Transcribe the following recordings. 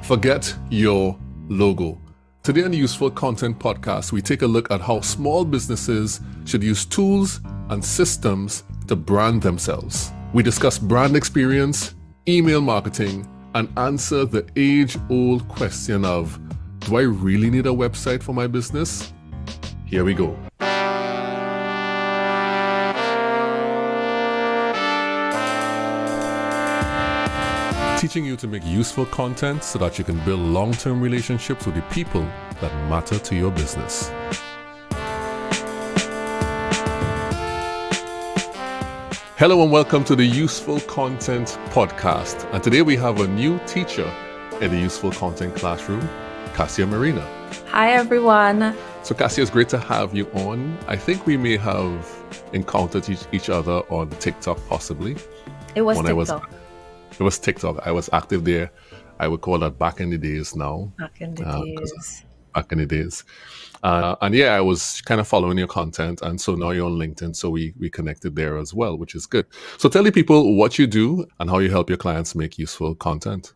Forget your logo. Today on the Useful Content Podcast, we take a look at how small businesses should use tools and systems to brand themselves. We discuss brand experience, email marketing, and answer the age-old question of, do I really need a website for my business? Here we go. Teaching you to make useful content so that you can build long-term relationships with the people that matter to your business. Hello and welcome to the Useful Content Podcast. And today we have a new teacher in the Useful Content classroom, Cassia Marina. Hi, everyone. So Cassia, it's great to have you on. I think we may have encountered each other on TikTok possibly. It was TikTok. It was TikTok. I was active there. I would call that back in the days now. Back in the days. Back in the days. And yeah, I was kind of following your content. And so now you're on LinkedIn. So we connected there as well, which is good. So tell the people what you do and how you help your clients make useful content.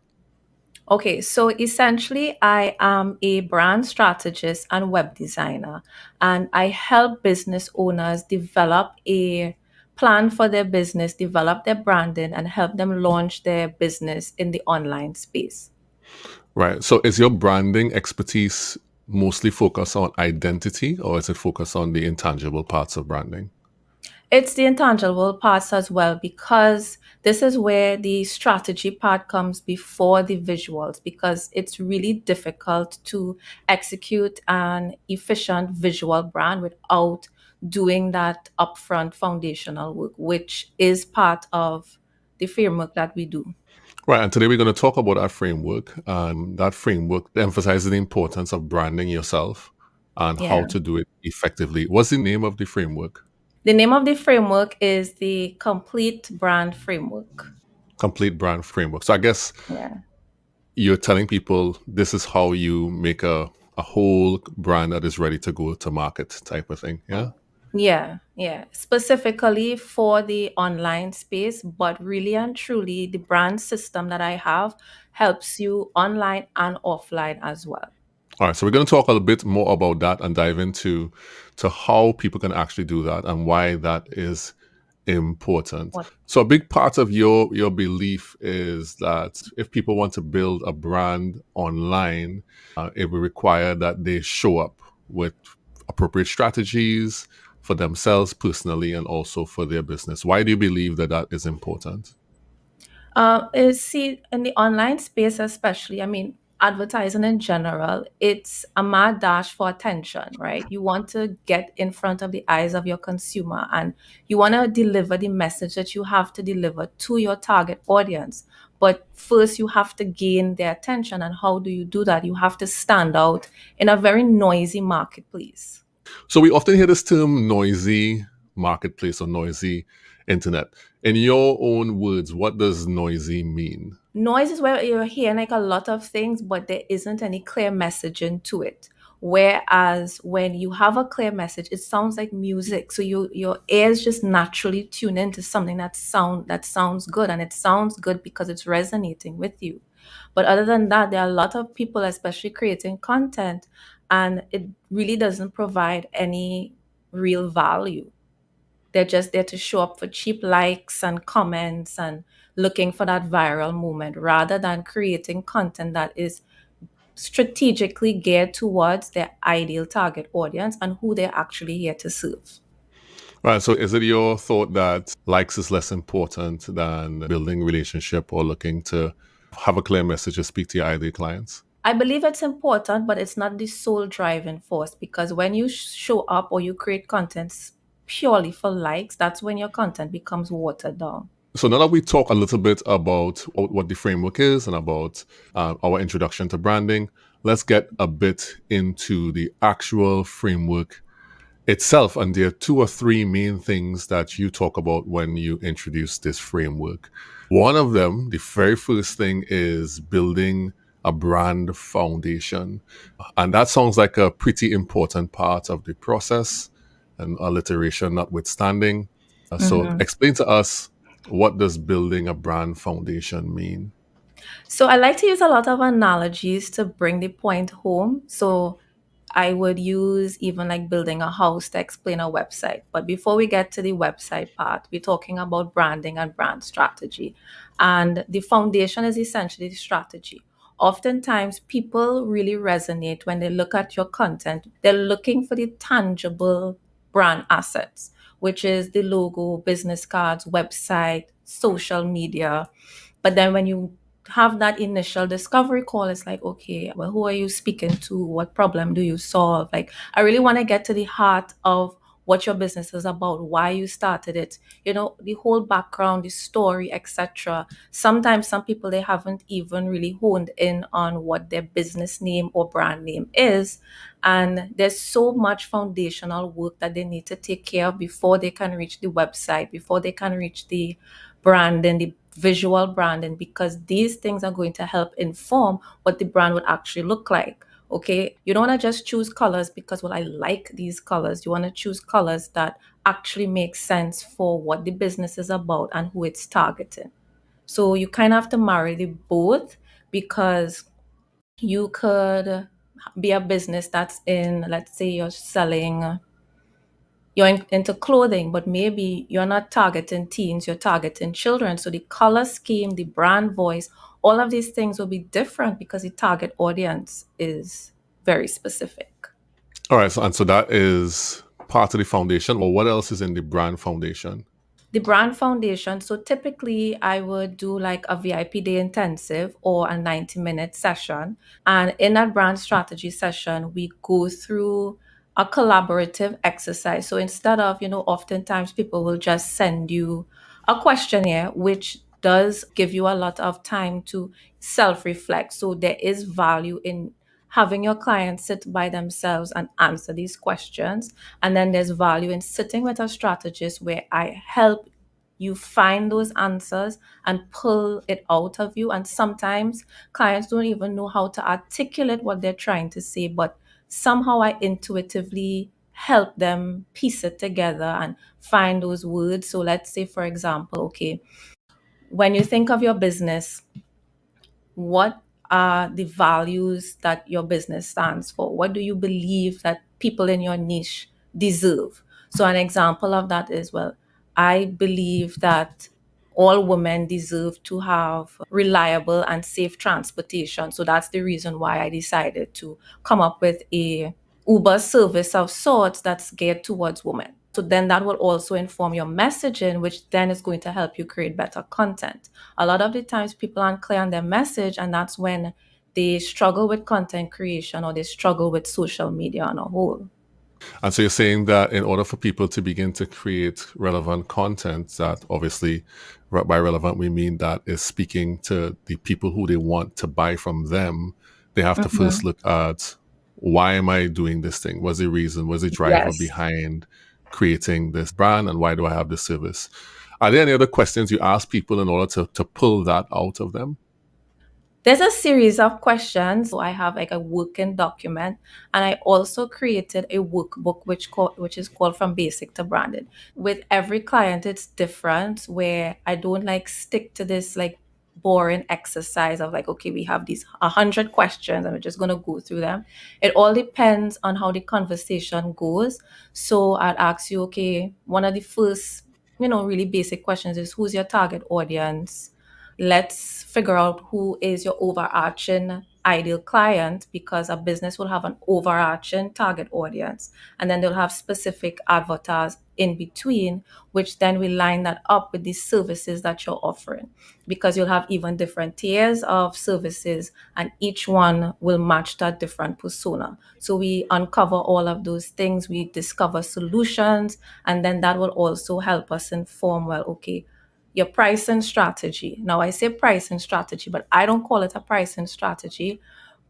Okay, so essentially, I am a brand strategist and web designer, and I help business owners develop a plan for their business, develop their branding, and help them launch their business in the online space. Right. So is your branding expertise mostly focused on identity, or is it focused on the intangible parts of branding? It's the intangible parts as well, because this is where the strategy part comes before the visuals, because it's really difficult to execute an efficient visual brand without doing that upfront foundational work, which is part of the framework that we do. Right. And today we're going to talk about our framework. And that framework emphasizes the importance of branding yourself and how Yeah. to do it effectively. What's the name of the framework? The name of the framework is the Complete Brand Framework. Complete Brand Framework. So I guess Yeah. you're telling people this is how you make a whole brand that is ready to go to market type of thing. Yeah. Yeah. Specifically for the online space, but really and truly, the brand system that I have helps you online and offline as well. All right. So we're going to talk a little bit more about that and dive into how people can actually do that and why that is important. What? So a big part of your belief is that if people want to build a brand online, it will require that they show up with appropriate strategies for themselves personally and also for their business. Why do you believe that that is important? See, in the online space, especially, I mean, advertising in general, it's a mad dash for attention, right? You want to get in front of the eyes of your consumer and you want to deliver the message that you have to deliver to your target audience. But first, you have to gain their attention. And how do you do that? You have to stand out in a very noisy marketplace. So we often hear this term noisy marketplace or noisy internet. In your own words, what does noisy mean? Noise is where you're hearing like a lot of things, but there isn't any clear messaging to it. Whereas when you have a clear message, it sounds like music. So your ears just naturally tune into something that sounds good, and it sounds good because it's resonating with you. But other than that, there are a lot of people, especially creating content, and it really doesn't provide any real value. They're just there to show up for cheap likes and comments and looking for that viral moment rather than creating content that is strategically geared towards their ideal target audience and who they're actually here to serve. Right. So is it your thought that likes is less important than building relationship or looking to have a clear message to speak to your ideal clients? I believe it's important, but it's not the sole driving force, because when you show up or you create content purely for likes, that's when your content becomes watered down. So now that we talk a little bit about what the framework is and about our introduction to branding, let's get a bit into the actual framework itself. And there are two or three main things that you talk about when you introduce this framework. One of them, the very first thing, is building a brand foundation. And that sounds like a pretty important part of the process, and alliteration notwithstanding. So explain to us, what does building a brand foundation mean? So I like to use a lot of analogies to bring the point home. So I would use even like building a house to explain a website. But before we get to the website part, we're talking about branding and brand strategy. And the foundation is essentially the strategy. Oftentimes, people really resonate when they look at your content. They're looking for the tangible brand assets, which is the logo, business cards, website, social media. But then when you have that initial discovery call, it's like, okay, well, who are you speaking to? What problem do you solve? Like, I really want to get to the heart of what your business is about, why you started it, the whole background, the story, etc. Sometimes some people, they haven't even really honed in on what their business name or brand name is. And there's so much foundational work that they need to take care of before they can reach the website, before they can reach the branding, the visual branding, because these things are going to help inform what the brand would actually look like. Okay, you don't want to just choose colors because, well, I like these colors. You want to choose colors that actually make sense for what the business is about and who it's targeting. So you kind of have to marry the both, because you could be a business that's in, let's say, into clothing, but maybe you're not targeting teens, you're targeting children. So the color scheme, the brand voice, all of these things will be different because the target audience is very specific. All right, so that is part of the foundation. Or what else is in the brand foundation? The brand foundation. So typically, I would do like a VIP day intensive or a 90-minute session. And in that brand strategy session, we go through a collaborative exercise. So instead of, oftentimes people will just send you a questionnaire, which does give you a lot of time to self reflect. So there is value in having your clients sit by themselves and answer these questions. And then there's value in sitting with a strategist where I help you find those answers and pull it out of you. And sometimes clients don't even know how to articulate what they're trying to say, but somehow I intuitively help them piece it together and find those words. So let's say, for example, okay, when you think of your business, what are the values that your business stands for? What do you believe that people in your niche deserve? So, an example of that is, well, I believe that all women deserve to have reliable and safe transportation. So that's the reason why I decided to come up with a Uber service of sorts that's geared towards women. So then that will also inform your messaging, which then is going to help you create better content. A lot of the times people aren't clear on their message, and that's when they struggle with content creation or they struggle with social media on a whole. And so you're saying that in order for people to begin to create relevant content, that obviously by relevant we mean that is speaking to the people who they want to buy from them, they have to Mhm. first look at, why am I doing this thing? What's the reason? What's the driver Yes. behind creating this brand, and why do I have this service? Are there any other questions you ask people in order to pull that out of them? There's a series of questions. So I have like a working document, and I also created a workbook which is called From Basic to Branded. With every client, it's different. Where I don't like stick to this like boring exercise of like, okay, we have these 100 questions and we're just gonna go through them. It all depends on how the conversation goes. So I'd ask you, okay, one of the first, really basic questions is, who's your target audience? Let's figure out who is your overarching ideal client, because a business will have an overarching target audience, and then they'll have specific avatars in between, which then we line that up with the services that you're offering, because you'll have even different tiers of services and each one will match that different persona. So we uncover all of those things, we discover solutions, and then that will also help us inform, well, okay, your pricing strategy. Now, I say pricing strategy, but I don't call it a pricing strategy.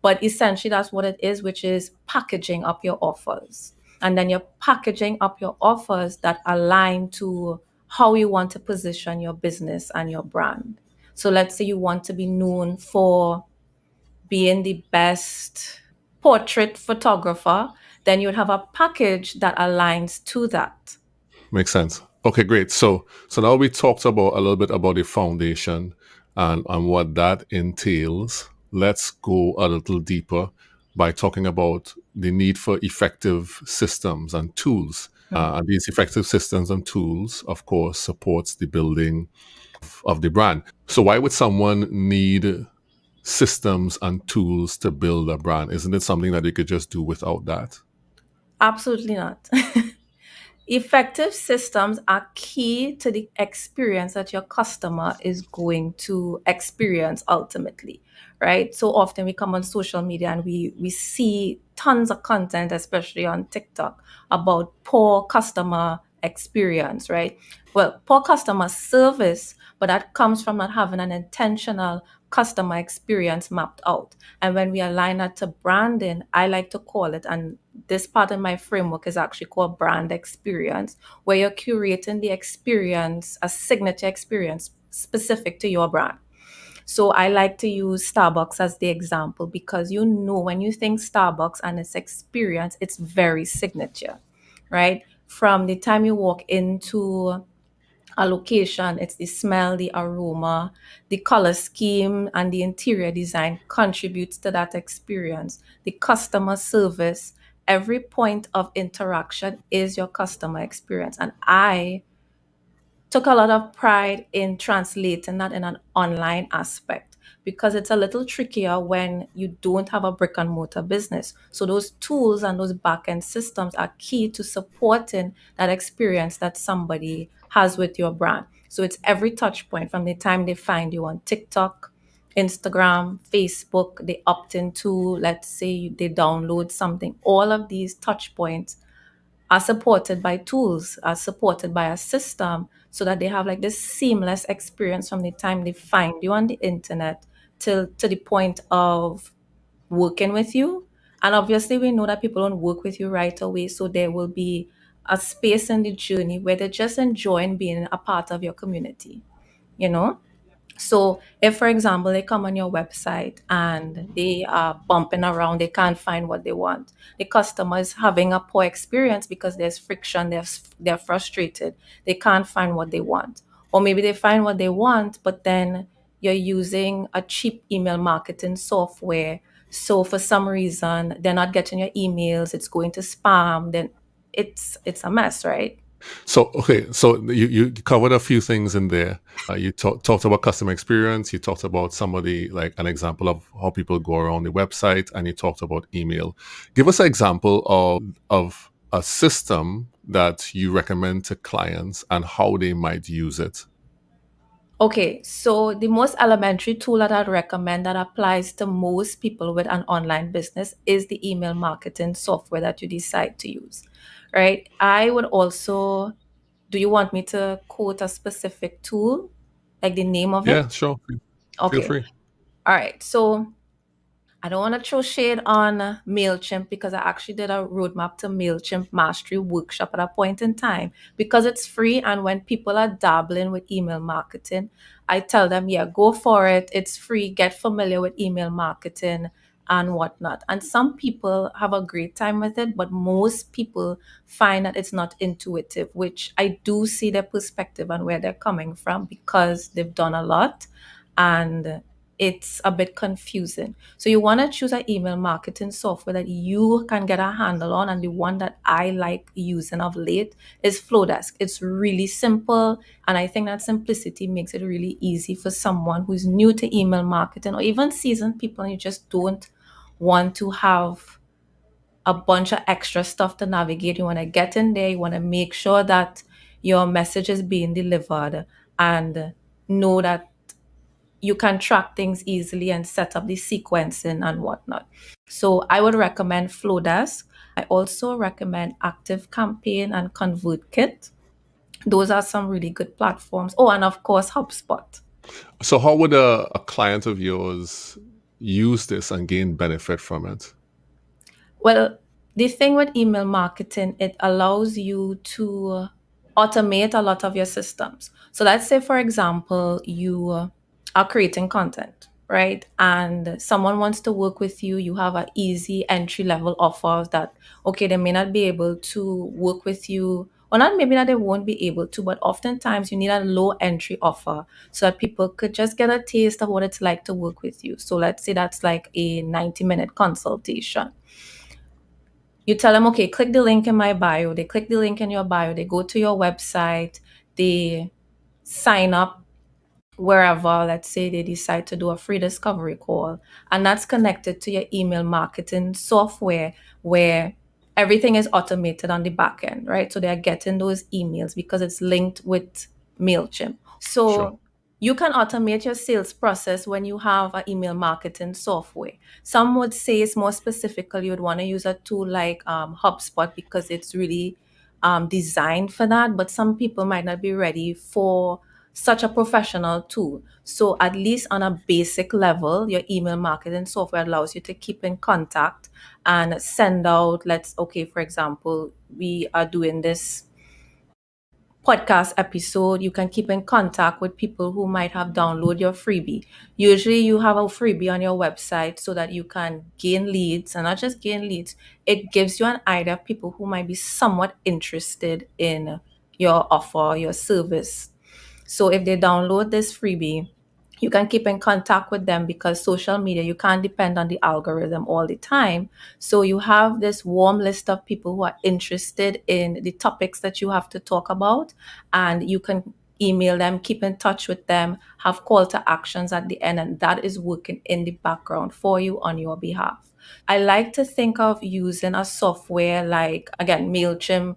But essentially, that's what it is, which is packaging up your offers. And then you're packaging up your offers that align to how you want to position your business and your brand. So let's say you want to be known for being the best portrait photographer, then you'd have a package that aligns to that. Makes sense. Okay, great. So now we talked about a little bit about the foundation. and what that entails, let's go a little deeper by talking about the need for effective systems and tools. And these effective systems and tools, of course, supports the building of the brand. So why would someone need systems and tools to build a brand? Isn't it something that you could just do without that? Absolutely not. Effective systems are key to the experience that your customer is going to experience ultimately, right? So often we come on social media and we see tons of content, especially on TikTok, about poor customer experience, right? Well, poor customer service, but that comes from not having an intentional customer experience mapped out. And when we align that to branding, I like to call it, and this part of my framework is actually called brand experience, where you're curating the experience, a signature experience specific to your brand. So I like to use Starbucks as the example because you know when you think Starbucks and its experience, it's very signature, right? From the time you walk into a location, it's the smell, the aroma, the color scheme, and the interior design contributes to that experience. The customer service, every point of interaction is your customer experience. And I took a lot of pride in translating that in an online aspect because it's a little trickier when you don't have a brick and mortar business. So those tools and those back end systems are key to supporting that experience that somebody has with your brand. So it's every touch point from the time they find you on TikTok, Instagram, Facebook, they opt into, let's say they download something. All of these touch points are supported by tools, are supported by a system so that they have like this seamless experience from the time they find you on the internet till to the point of working with you. And obviously we know that people don't work with you right away. So there will be a space in the journey where they're just enjoying being a part of your community, you know? So, if for example, they come on your website and they are bumping around, they can't find what they want. The customer is having a poor experience because there's friction, they're frustrated, they can't find what they want. Or maybe they find what they want, but then you're using a cheap email marketing software. So for some reason, they're not getting your emails, it's going to spam, then it's a mess, right? So, okay, so you covered a few things in there. You talked about customer experience. You talked about somebody like an example of how people go around the website, and you talked about email. Give us an example of a system that you recommend to clients and how they might use it. Okay, so the most elementary tool that I'd recommend that applies to most people with an online business is the email marketing software that you decide to use, right? I would also, do you want me to quote a specific tool, like the name of Yeah, it? sure. Feel Okay, free. all right. So I don't want to throw shade on MailChimp because I actually did a roadmap to MailChimp mastery workshop at a point in time because it's free. And when people are dabbling with email marketing, I tell them, yeah, go for it. It's free. Get familiar with email marketing and whatnot. And some people have a great time with it, but most people find that it's not intuitive, which I do see their perspective and where they're coming from because they've done a lot. And it's a bit confusing. So you want to choose an email marketing software that you can get a handle on. And the one that I like using of late is Flowdesk. It's really simple. And I think that simplicity makes it really easy for someone who's new to email marketing or even seasoned people and you just don't want to have a bunch of extra stuff to navigate. You want to get in there, you want to make sure that your message is being delivered and know that you can track things easily and set up the sequencing and whatnot. So I would recommend Flowdesk. I also recommend Active Campaign and ConvertKit. Those are some really good platforms. Oh, and of course, HubSpot. So, how would a client of yours use this and gain benefit from it? Well, the thing with email marketing, it allows you to automate a lot of your systems. So let's say, for example, you are creating content, right? And someone wants to work with you. You have an easy entry level offer that, okay, they may not be able to work with you or not maybe that they won't be able to, but oftentimes you need a low entry offer so that people could just get a taste of what it's like to work with you. So let's say that's like a 90-minute consultation. You tell them, okay, click the link in my bio. They click the link in your bio. They go to your website. They sign up wherever. Let's say they decide to do a free discovery call, and that's connected to your email marketing software where everything is automated on the back end, right? So they're getting those emails because it's linked with MailChimp. Sure. So you can automate your sales process when you have an email marketing software. Some would say it's more specifically you would want to use a tool like HubSpot because it's really designed for that, but some people might not be ready for such a professional tool. So at least on a basic level, your email marketing software allows you to keep in contact and send out, let's okay, for example, we are doing this podcast episode. You can keep in contact with people who might have downloaded your freebie. Usually you have a freebie on your website so that you can gain leads, and not just gain leads, it gives you an idea of people who might be somewhat interested in your offer, your service. So if they download this freebie, you can keep in contact with them because social media, you can't depend on the algorithm all the time. So you have this warm list of people who are interested in the topics that you have to talk about, and you can email them, keep in touch with them, have call to actions at the end, and that is working in the background for you on your behalf. I like to think of using a software like, again, MailChimp,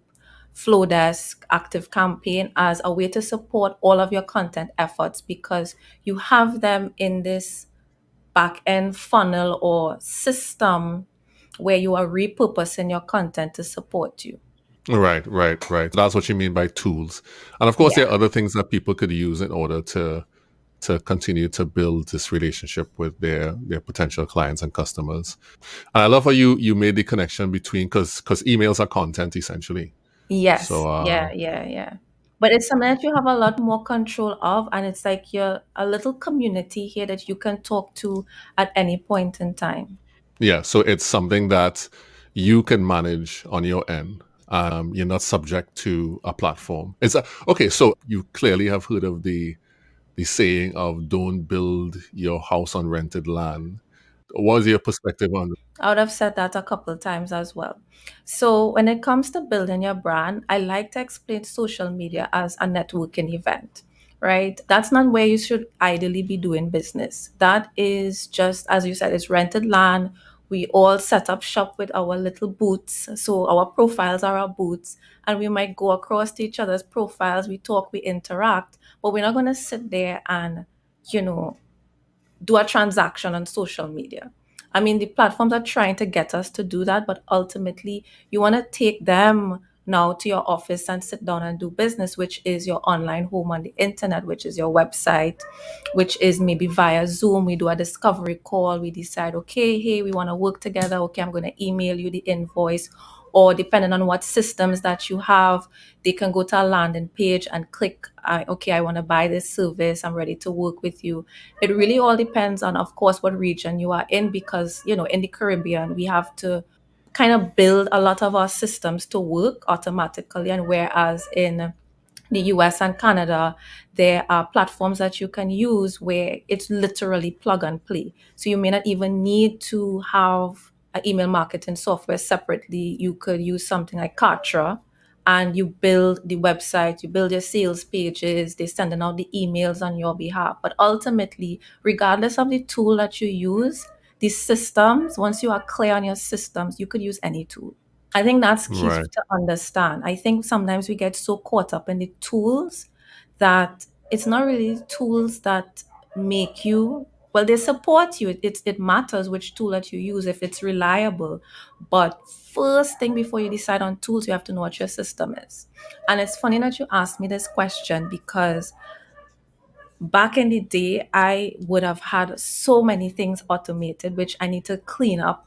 Flowdesk, Active Campaign as a way to support all of your content efforts because you have them in this back end funnel or system where you are repurposing your content to support you. Right, right, right. That's what you mean by tools. And of course, Yeah. there are other things that people could use in order to continue to build this relationship with their potential clients and customers. And I love how you made the connection between because emails are content essentially. Yes. So Yeah. Yeah. Yeah. But it's something that you have a lot more control of, and it's like you're a little community here that you can talk to at any point in time. yeah, so it's something that you can manage on your end. You're not subject to a platform. Okay. So you clearly have heard of the saying of "Don't build your house on rented land." What is your perspective on? I would have said that a couple of times as well. So, when it comes to building your brand, I like to explain social media as a networking event, right? That's not where you should ideally be doing business. That is just, as you said, it's rented land. We all set up shop with our little booths. So, our profiles are our booths, and we might go across to each other's profiles. We talk, we interact, but we're not going to sit there and, you know, do a transaction on social media. I mean, the platforms are trying to get us to do that, but ultimately, you want to take them now to your office and sit down and do business, which is your online home on the internet, which is your website, which is maybe via Zoom. We do a discovery call. We decide, okay, hey, we want to work together. Okay, I'm going to email you the invoice. Or depending on what systems that you have, they can go to a landing page and click, okay, I want to buy this service. I'm ready to work with you. It really all depends on, of course, what region you are in, because, in the Caribbean, we have to kind of build a lot of our systems to work automatically. And whereas in the US and Canada, there are platforms that you can use where it's literally plug and play. So you may not even need to have an email marketing software separately. You could use something like Kartra, and you build the website, you build your sales pages, they're sending out the emails on your behalf. But ultimately, regardless of the tool that you use, these systems, once you are clear on your systems, you could use any tool. I think that's key Right. to understand. I think sometimes we get so caught up in the tools that it's not really tools that make you, well, they support you. It matters which tool that you use if it's reliable. But first thing before you decide on tools, you have to know what your system is. And it's funny that you asked me this question because back in the day, I would have had so many things automated, which I need to clean up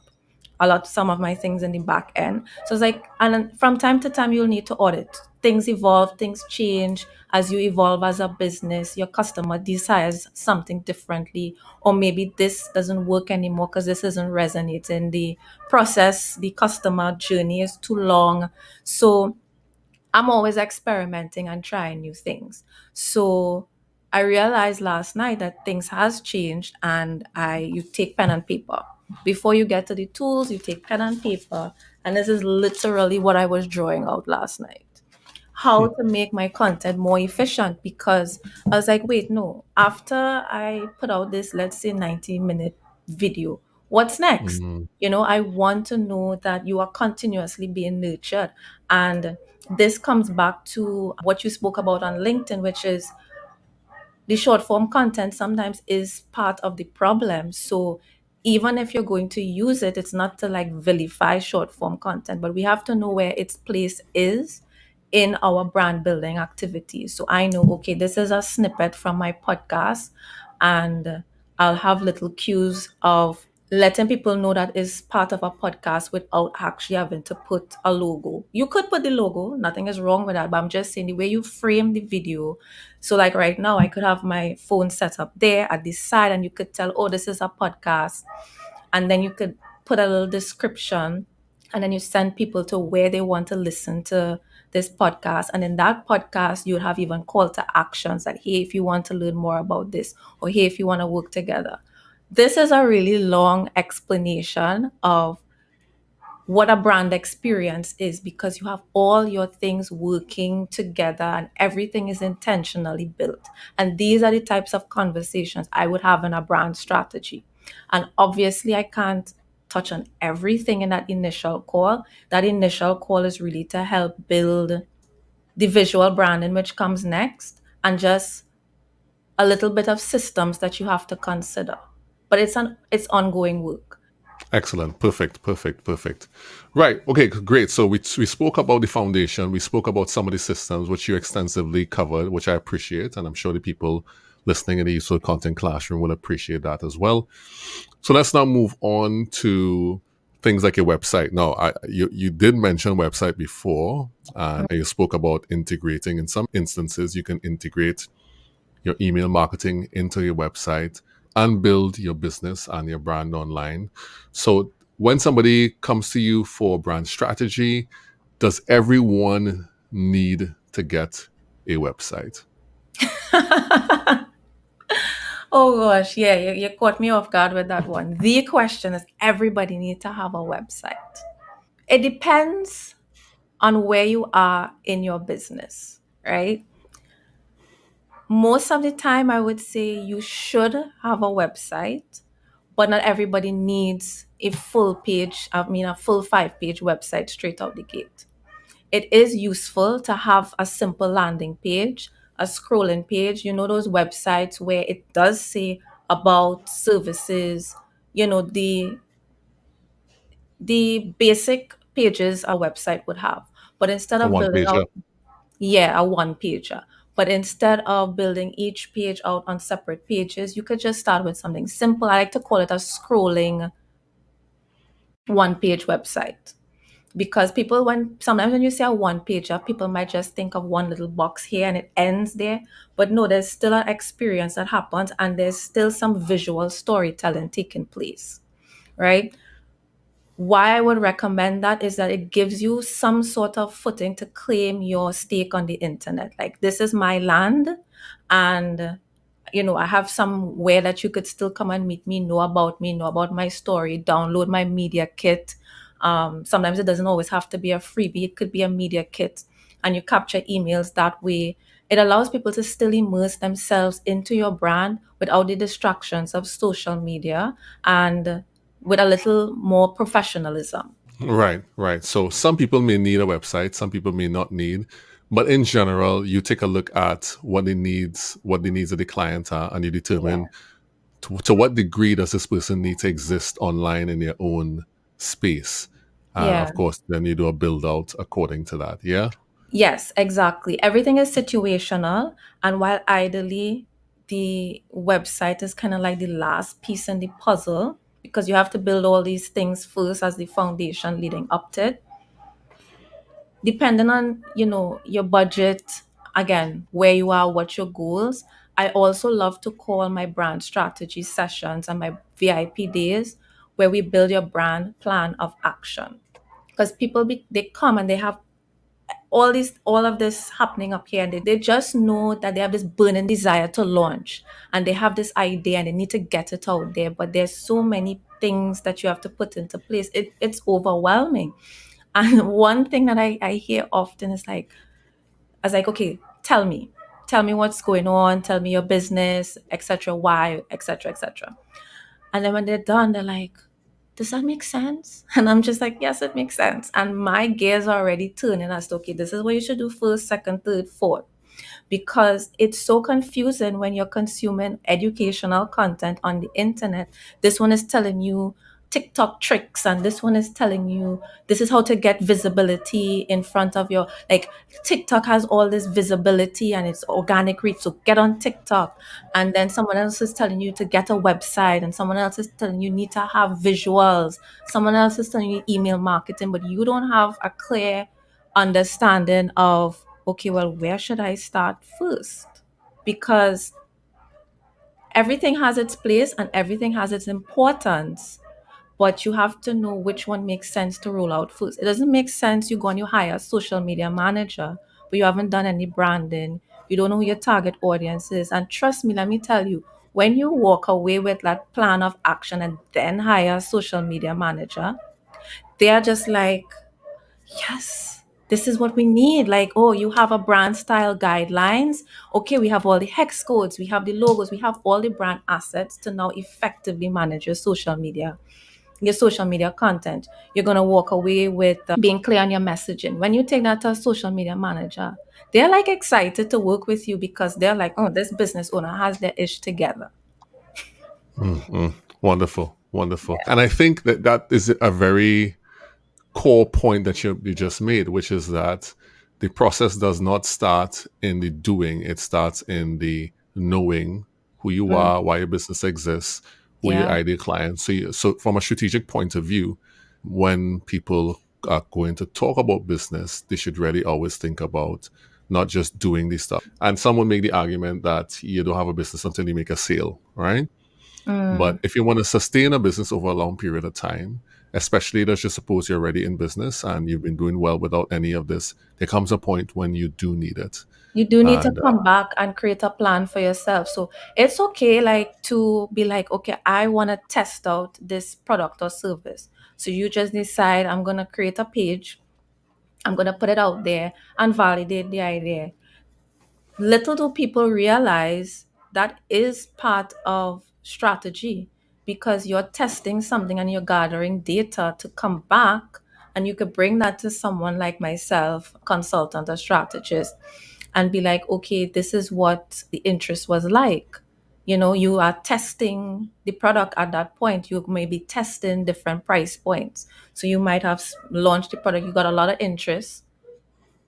some of my things in the back end. So it's like, and then from time to time, you'll need to audit. Things evolve, things change as you evolve as a business. Your customer desires something differently, or maybe this doesn't work anymore because this isn't resonating. The process, the customer journey is too long. So I'm always experimenting and trying new things. So I realized last night that things has changed, and I you take pen and paper. Before you get to the tools, you take pen and paper, and this is literally what I was drawing out last night. How to make my content more efficient, because I was like, wait, no, after I put out this, let's say 90-minute video, what's next? Mm, I want to know that you are continuously being nurtured. And this comes back to what you spoke about on LinkedIn, which is the short form content sometimes is part of the problem. So even if you're going to use it, it's not to like vilify short form content, but we have to know where its place is in our brand building activities. So I know, okay, this is a snippet from my podcast, and I'll have little cues of letting people know that is part of a podcast without actually having to put a logo. You could put the logo, nothing is wrong with that, but I'm just saying the way you frame the video. So, like right now, I could have my phone set up there at the side, and you could tell, oh, this is a podcast. And then you could put a little description, and then you send people to where they want to listen to this podcast. And in that podcast, you would have even call to actions that, hey, if you want to learn more about this, or hey, if you want to work together. This is a really long explanation of what a brand experience is, because you have all your things working together and everything is intentionally built. And these are the types of conversations I would have in a brand strategy. And obviously, I can't touch on everything in that initial call. That initial call is really to help build the visual branding, which comes next, and just a little bit of systems that you have to consider. But it's ongoing work. excellent. Perfect. Perfect. Perfect. Right. Okay. Great. So we spoke about the foundation. We spoke about some of the systems, which you extensively covered, which I appreciate, and I'm sure the people listening in the Useful Content Classroom will appreciate that as well. So let's now move on to things like your website. Now, you did mention website before, and you spoke about integrating. In some instances, you can integrate your email marketing into your website and build your business and your brand online. So when somebody comes to you for brand strategy, does everyone need to get a website? Oh gosh, yeah, you caught me off guard with that one. The question is, everybody need to have a website. It depends on where you are in your business, right? Most of the time, I would say you should have a website, but not everybody needs a full page, I mean, a full 5-page website straight out the gate. It is useful to have a simple landing page, a scrolling page, those websites where it does say about services, the basic pages a website would have. But instead A of one building pager? out, yeah, a one pager. But instead of building each page out on separate pages, you could just start with something simple. I like to call it a scrolling one page website, because people, when sometimes when you say a one pager, people might just think of one little box here and it ends there. But no, there's still an experience that happens, and there's still some visual storytelling taking place, right? Why I would recommend that is that it gives you some sort of footing to claim your stake on the internet. Like, this is my land, and I have somewhere that you could still come and meet me, know about my story, download my media kit. Sometimes it doesn't always have to be a freebie, it could be a media kit, and you capture emails that way. It allows people to still immerse themselves into your brand without the distractions of social media, and with a little more professionalism. Right, right. So some people may need a website, some people may not need, but in general, you take a look at what the needs of the client are, and you Yeah. determine to what degree does this person need to exist online in their own space. And Yeah. of course, then you do a build out according to that. Yeah. Yes, exactly. Everything is situational. And while ideally the website is kind of like the last piece in the puzzle, because you have to build all these things first as the foundation leading up to it, depending on, your budget, again, where you are, what your goals. I also love to call my brand strategy sessions and my VIP days, where we build your brand plan of action. Because people, they come and they have all of this happening up here, and they just know that they have this burning desire to launch, and they have this idea and they need to get it out there, but there's so many things that you have to put into place. It's overwhelming. And one thing that I hear often is like, I was like, okay, tell me what's going on, tell me your business, etc., why, etc., etc. And then when they're done, they're like, does that make sense? And I'm just like, yes, it makes sense. And my gears are already turning as to, okay, this is what you should do first, second, third, fourth, because it's so confusing when you're consuming educational content on the internet. This one is telling you TikTok tricks, and this one is telling you this is how to get visibility in front of your, like, TikTok has all this visibility and it's organic reach. So get on TikTok. And then someone else is telling you to get a website, and someone else is telling you need to have visuals. Someone else is telling you email marketing, but you don't have a clear understanding of, okay, well, where should I start first? Because everything has its place and everything has its importance, but you have to know which one makes sense to roll out first. It doesn't make sense you go and you hire a social media manager, but you haven't done any branding. You don't know who your target audience is. And trust me, let me tell you, when you walk away with that plan of action and then hire a social media manager, they are just like, yes, this is what we need. Like, oh, you have a brand style guidelines. Okay, we have all the hex codes, we have the logos, we have all the brand assets to now effectively manage your social media content. You're going to walk away with being clear on your messaging. When you take that to a social media manager, they're like excited to work with you because they're like, oh, this business owner has their ish together. Mm-mm. Wonderful, wonderful. And I think that that is a very core point that you just made, which is that the process does not start in the doing, it starts in the knowing who you Mm, are, why your business exists, who your yeah. ideal clients. So from a strategic point of view, when people are going to talk about business, they should really always think about not just doing the stuff. And some would make the argument that you don't have a business until you make a sale, right? Mm. But if you want to sustain a business over a long period of time, especially let's just suppose you're already in business and you've been doing well without any of this, there comes a point when you do need it. You do need to And come back and create a plan for yourself. So it's okay, like, to be like, okay, I want to test out this product or service. So you just decide, I'm going to create a page, I'm going to put it out there and validate the idea. Little do people realize that is part of strategy, because you're testing something and you're gathering data to come back, and you could bring that to someone like myself, consultant or strategist, and be like, okay, this is what the interest was like. You know, you are testing the product at that point. You may be testing different price points. So you might have launched the product, you got a lot of interest,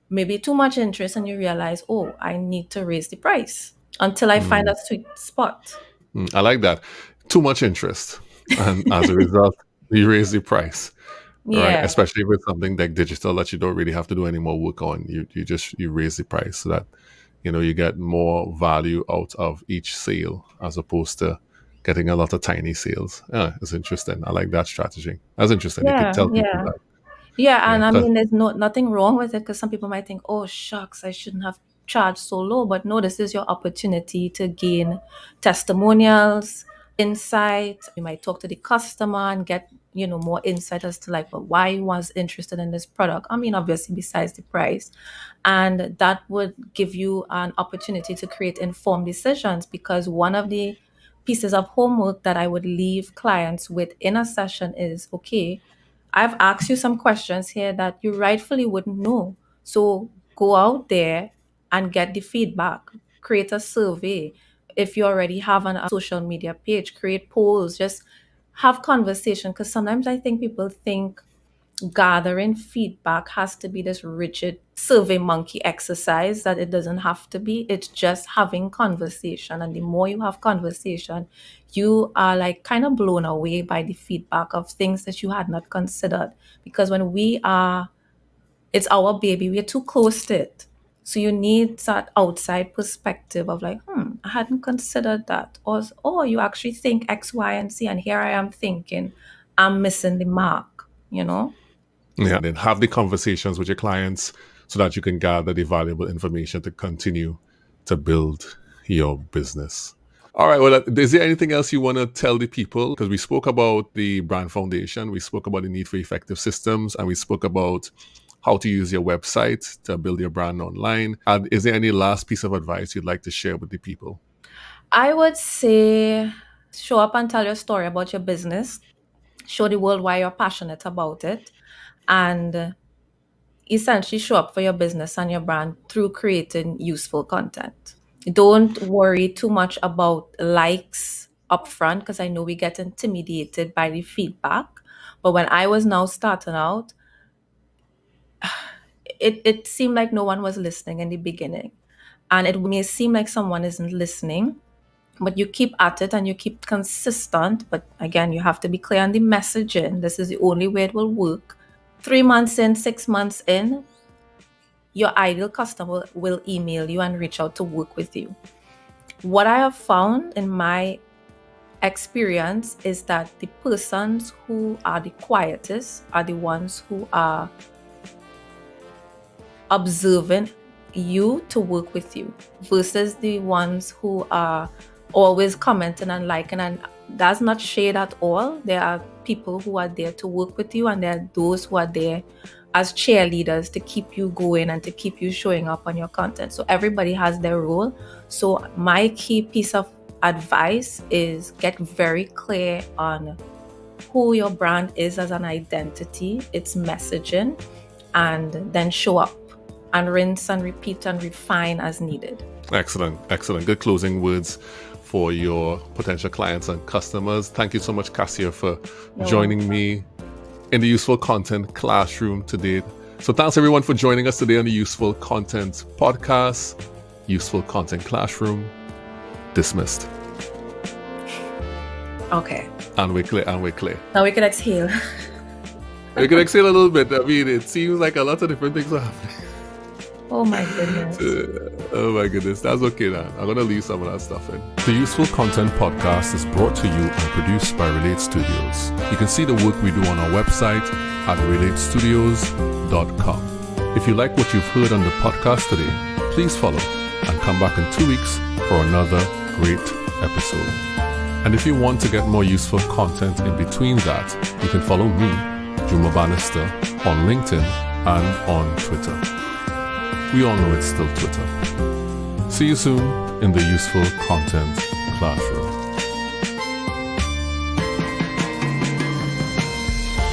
maybe too much interest, and you realize, oh, I need to raise the price until I find mm, a sweet spot. I like that. Too much interest. And as a result, you raise the price, right? Yeah. Especially with something like digital that you don't really have to do any more work on. You just you raise the price so that you get more value out of each sale as opposed to getting a lot of tiny sales. Yeah, it's interesting. I like that strategy. That's interesting. You could Yeah, tell people yeah. that. Yeah, Yeah, and I 'cause- mean, there's nothing wrong with it, because some people might think, oh shucks, I shouldn't have charged so low. But no, this is your opportunity to gain testimonials, insight. You might talk to the customer and get, more insight as to, like, well, why he was interested in this product. I mean, obviously besides the price. And that would give you an opportunity to create informed decisions, because one of the pieces of homework that I would leave clients with in a session is, okay, I've asked you some questions here that you rightfully wouldn't know. So go out there and get the feedback. Create a survey. If you already have a social media page, create polls. Just have conversation. Because sometimes I think people think gathering feedback has to be this rigid survey monkey exercise, that it doesn't have to be. It's just having conversation, and the more you have conversation, you are like kind of blown away by the feedback of things that you had not considered. Because when we are, it's our baby, we're too close to it. So you need that outside perspective of like, I hadn't considered that. Or, oh, you actually think X, Y, and Z, and here I am thinking I'm missing the mark, you know? yeah, then have the conversations with your clients so that you can gather the valuable information to continue to build your business. All right. Well, is there anything else you want to tell the people? Because we spoke about the brand foundation, we spoke about the need for effective systems, and we spoke about how to use your website to build your brand online. And is there any last piece of advice you'd like to share with the people? I would say show up and tell your story about your business. Show the world why you're passionate about it. And essentially show up for your business and your brand through creating useful content. Don't worry too much about likes upfront because I know we get intimidated by the feedback. But when I was now starting out, it seemed like no one was listening in the beginning. And it may seem like someone isn't listening, but you keep at it and you keep consistent. But again, you have to be clear on the messaging. This is the only way it will work. 3 months in, 6 months in, your ideal customer will email you and reach out to work with you. What I have found in my experience is that the persons who are the quietest are the ones who are observing you to work with you versus the ones who are always commenting and liking. And that's not shade at all. There are people who are there to work with you, and there are those who are there as cheerleaders to keep you going and to keep you showing up on your content. So everybody has their role. So my key piece of advice is get very clear on who your brand is as an identity, its messaging, and then show up and rinse and repeat and refine as needed. Excellent. Good closing words for your potential clients and customers. Thank you so much, Cassia, for joining me in the Useful Content Classroom today. So thanks everyone for joining us today on the Useful Content Podcast. Useful Content Classroom. Dismissed. Okay. And we're clear. Now we can exhale. We can exhale a little bit. I mean, it seems like a lot of different things are happening. Oh my goodness. Oh my goodness. That's okay now. I'm going to leave some of that stuff in. The Useful Content Podcast is brought to you and produced by Relate Studios. You can see the work we do on our website at relatestudios.com. If you like what you've heard on the podcast today, please follow and come back in 2 weeks for another great episode. And if you want to get more useful content in between that, you can follow me, Juma Bannister, on LinkedIn and on Twitter. We all know it's still Twitter. See you soon in the Useful Content Classroom.